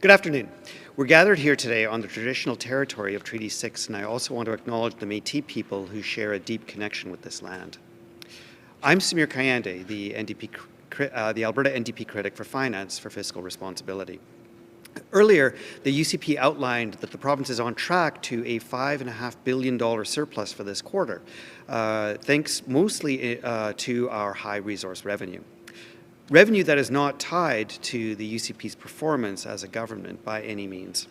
Good afternoon. We're gathered here today on the traditional territory of Treaty 6, and I also want to acknowledge the Métis people who share a deep connection with this land. I'm Samir Kayande, the Alberta NDP Critic for Finance for Fiscal Responsibility. Earlier, the UCP outlined that the province is on track to a $5.5 billion surplus for this quarter, thanks mostly to our high resource revenue. Revenue that is not tied to the UCP's performance as a government by any means.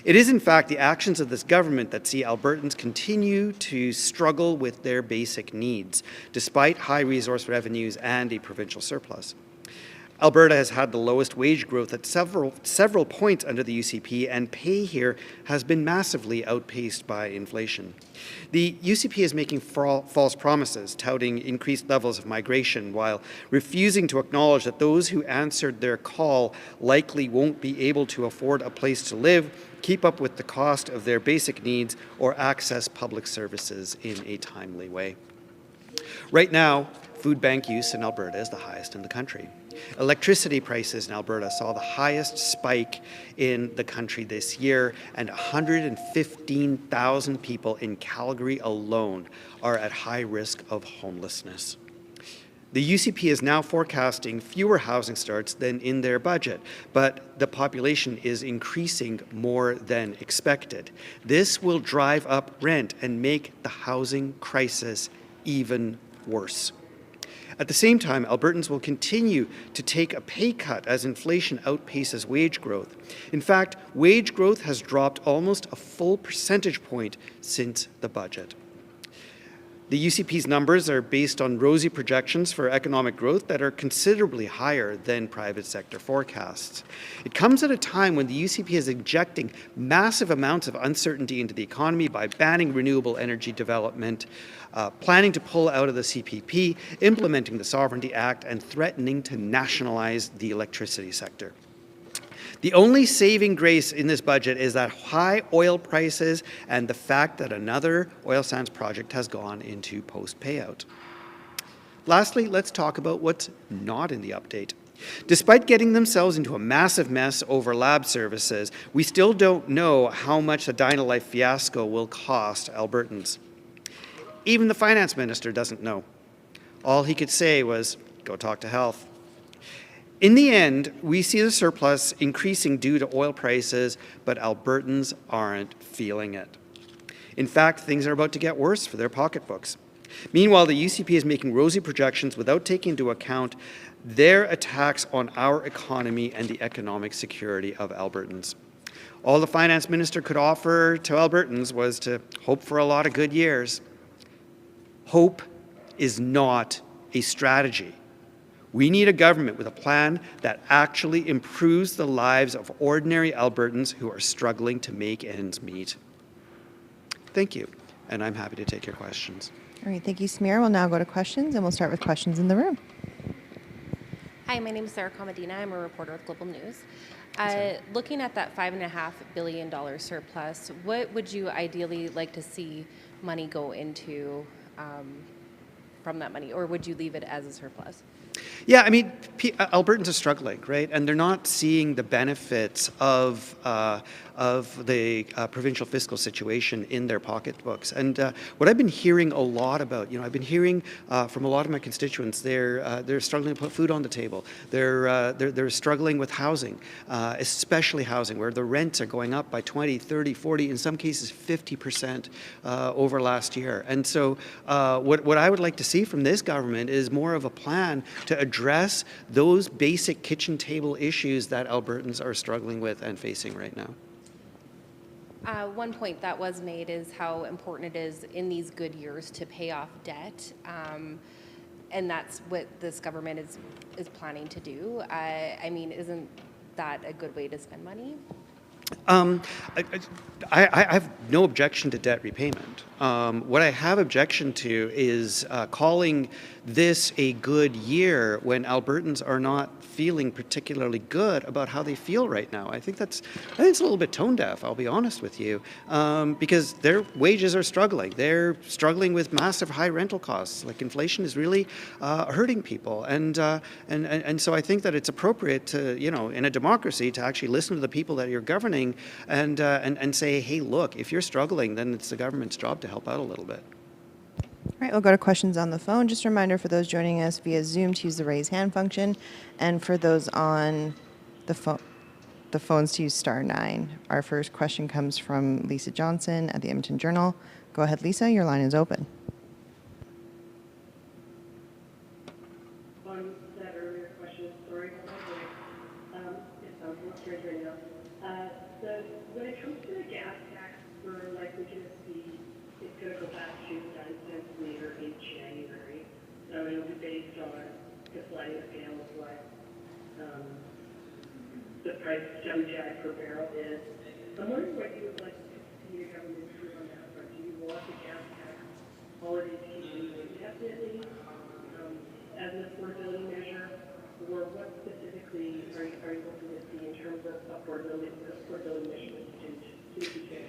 It is, in fact, the actions of this government that see Albertans continue to struggle with their basic needs, despite high resource revenues and a provincial surplus. Alberta has had the lowest wage growth at several points under the UCP, and pay here has been massively outpaced by inflation. The UCP is making false promises, touting increased levels of migration, while refusing to acknowledge that those who answered their call likely won't be able to afford a place to live, keep up with the cost of their basic needs, or access public services in a timely way. Right now, food bank use in Alberta is the highest in the country. Electricity prices in Alberta saw the highest spike in the country this year, and 115,000 people in Calgary alone are at high risk of homelessness. The UCP is now forecasting fewer housing starts than in their budget, but the population is increasing more than expected. This will drive up rent and make the housing crisis even worse. At the same time, Albertans will continue to take a pay cut as inflation outpaces wage growth. In fact, wage growth has dropped almost a full percentage point since the budget. The UCP's numbers are based on rosy projections for economic growth that are considerably higher than private sector forecasts. It comes at a time when the UCP is injecting massive amounts of uncertainty into the economy by banning renewable energy development, planning to pull out of the CPP, implementing the Sovereignty Act, and threatening to nationalize the electricity sector. The only saving grace in this budget is that high oil prices and the fact that another oil sands project has gone into post-payout. Lastly, let's talk about what's not in the update. Despite getting themselves into a massive mess over lab services, we still don't know how much the Dynalife fiasco will cost Albertans. Even the finance minister doesn't know. All he could say was, go talk to health. In the end, we see the surplus increasing due to oil prices, but Albertans aren't feeling it. In fact, things are about to get worse for their pocketbooks. Meanwhile, the UCP is making rosy projections without taking into account their attacks on our economy and the economic security of Albertans. All the finance minister could offer to Albertans was to hope for a lot of good years. Hope is not a strategy. We need a government with a plan that actually improves the lives of ordinary Albertans who are struggling to make ends meet. Thank you, and I'm happy to take your questions. All right, thank you, Samir. We'll now go to questions, and we'll start with questions in the room. Hi, my name is Sarah Comadina. I'm a reporter with Global News. Looking at that $5.5 billion surplus, what would you ideally like to see money go into from that money, or would you leave it as a surplus? Yeah, I mean, Albertans are struggling, right? And they're not seeing the benefits of the provincial fiscal situation in their pocketbooks. And what I've been hearing a lot about, I've been hearing from a lot of my constituents, they're struggling to put food on the table. They're struggling with housing, especially housing, where the rents are going up by 20, 30, 40, in some cases 50% over last year. And so what I would like to see from this government is more of a plan to address those basic kitchen table issues that Albertans are struggling with and facing right now. One point that was made is how important it is in these good years to pay off debt, and that's what this government is planning to do. I mean, isn't that a good way to spend money? Um, I, I have no objection to debt repayment. What I have objection to is calling this a good year when Albertans are not feeling particularly good about how they feel right now. I think it's a little bit tone deaf, I'll be honest with you, because their wages are struggling. They're struggling with massive high rental costs. Like inflation is really hurting people, and so I think that it's appropriate to, in a democracy, to actually listen to the people that you're governing and say, hey, look, if you're struggling, then it's the government's job to help out a little bit. All right, we'll go to questions on the phone. Just a reminder for those joining us via Zoom to use the raise hand function, and for those on the phones to use *9. Our first question comes from Lisa Johnson at the Edmonton Journal. Go ahead, Lisa. Your line is open. On that earlier question, sorry about my voice. It sounds a little strange right now. When it comes to the gas tax, we're likely going to see it's going to go back to 9 cents a liter in January. So it'll be based on the sliding scale of what the price of WTI per barrel is. I'm wondering what you would like to see the government do on that front. Do you want the gas tax holiday to continue indefinitely as an affordability measure, or what specifically are you looking to see in terms of affordability measurements to begin?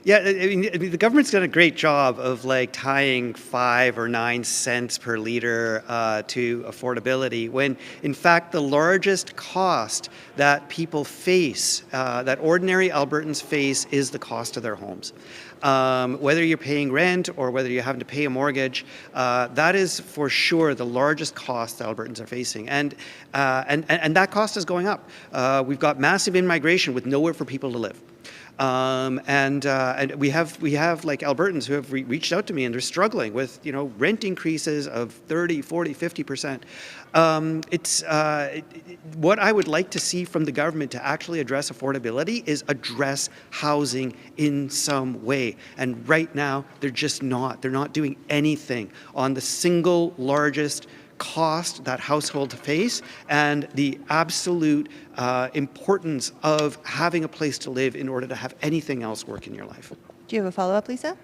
Yeah, I mean, the government's done a great job of tying 5 or 9 cents per liter to affordability, when in fact the largest cost that people face, that ordinary Albertans face, is the cost of their homes. Whether you're paying rent or whether you're having to pay a mortgage, that is for sure the largest cost that Albertans are facing, and that cost is going up. We've got massive in-migration with nowhere for people to live. And we have Albertans who have reached out to me, and they're struggling with rent increases of 30, 40, 50%. What I would like to see from the government to actually address affordability is address housing in some way. And right now, they're just not. They're not doing anything on the single largest cost that households face and the absolute importance of having a place to live in order to have anything else work in your life. Do you have a follow-up, Lisa?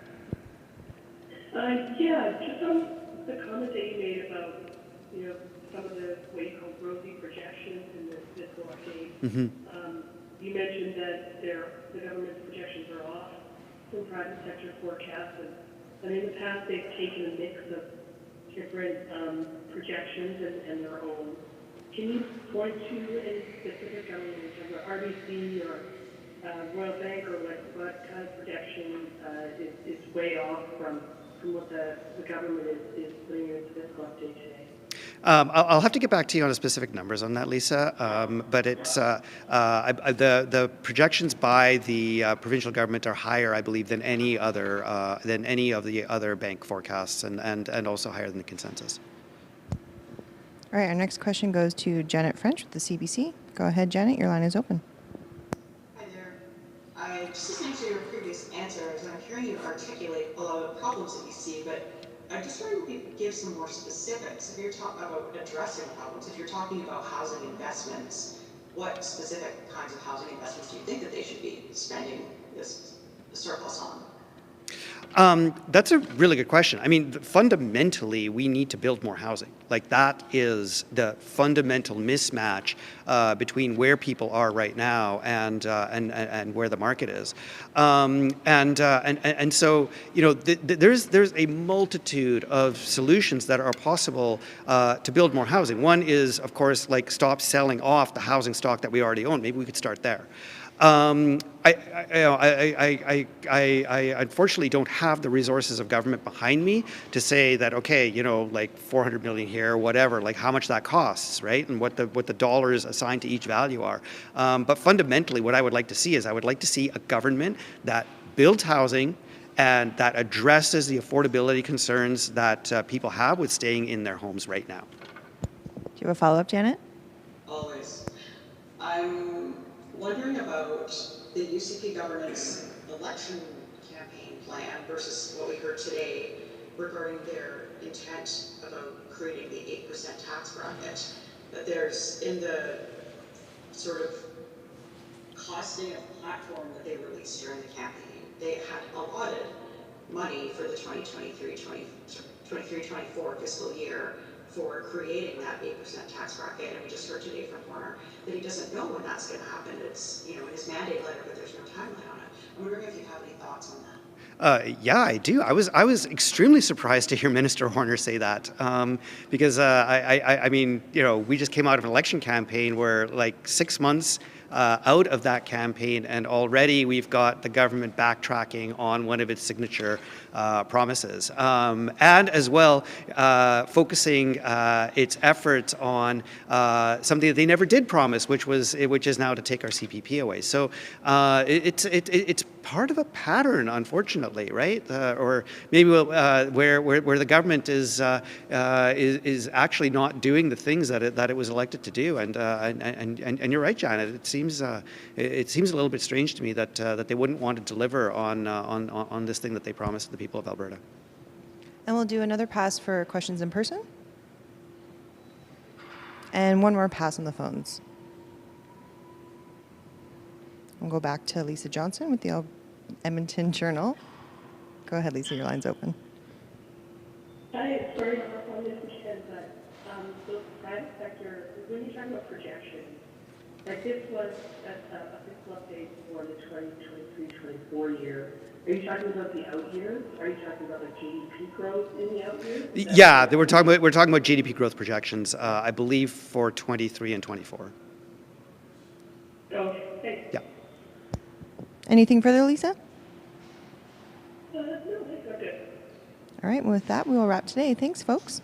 Yeah, just on the comment that you made about, some of the what you call rosy projections in the fiscal update. Mm-hmm. You mentioned that the government's projections are off from private sector forecasts, and in the past they've taken a mix of different projections and their own. Can you point to any specific government in terms of RBC or Royal Bank, or what kind of projection is way off from what the government is putting in its fiscal update today? I'll have to get back to you on the specific numbers on that, Lisa. But it's the projections by the provincial government are higher, I believe, than any of the other bank forecasts, and also higher than the consensus. All right, our next question goes to Janet French with the CBC. Go ahead, Janet. Your line is open. Hi there. I just listening to your previous answers, and I'm hearing you articulate a lot of the problems that you see, but I just wondering if you could give some more specifics. If you're talking about addressing problems, if you're talking about housing investments, what specific kinds of housing investments do you think that they should be spending this surplus on? That's a really good question. I mean, fundamentally, we need to build more housing. That is the fundamental mismatch between where people are right now and where the market is. And so, there's a multitude of solutions that are possible to build more housing. One is, of course, stop selling off the housing stock that we already own. Maybe we could start there. I unfortunately don't have the resources of government behind me to say that, okay, 400 million here, whatever, how much that costs, right? And what the dollars assigned to each value are. But fundamentally, what I would like to see is I would like to see a government that builds housing and that addresses the affordability concerns that people have with staying in their homes right now. Do you have a follow-up, Janet? Always. I'm wondering about the UCP government's election campaign plan versus what we heard today regarding their intent about creating the 8% tax bracket. That there's, in the sort of costing of platform that they released during the campaign. They had allotted money for the 2023-24 fiscal year for creating that 8% tax bracket, and we just heard today from Horner that he doesn't know when that's going to happen. It's, in his mandate letter, but there's no timeline on it. I'm wondering if you have any thoughts on that. Yeah, I do. I was extremely surprised to hear Minister Horner say that, because I mean, we just came out of an election campaign where like 6 months out of that campaign, and already we've got the government backtracking on one of its signature promises, and as well focusing its efforts on something that they never did promise, which is now to take our CPP away. So it's part of a pattern, unfortunately, right? Or maybe where the government is actually not doing the things that it was elected to do. And you're right, Janet. It seems a little bit strange to me that they wouldn't want to deliver on this thing that they promised to the people of Alberta. And we'll do another pass for questions in person. And one more pass on the phones. We'll go back to Lisa Johnson with the Edmonton Journal. Go ahead, Lisa, your line's open. Hi, sorry to harp on this again, but the private sector, when you're talking about projections, like this was a fiscal update for the 2023-24 year. Are you talking about the out years? Are you talking about the GDP growth in the out years? Yeah, we're talking about GDP growth projections, I believe, for 23 and 24. Okay, thanks. Yeah. Anything further, Lisa? No, that's okay. All right, well, with that, we will wrap today. Thanks, folks.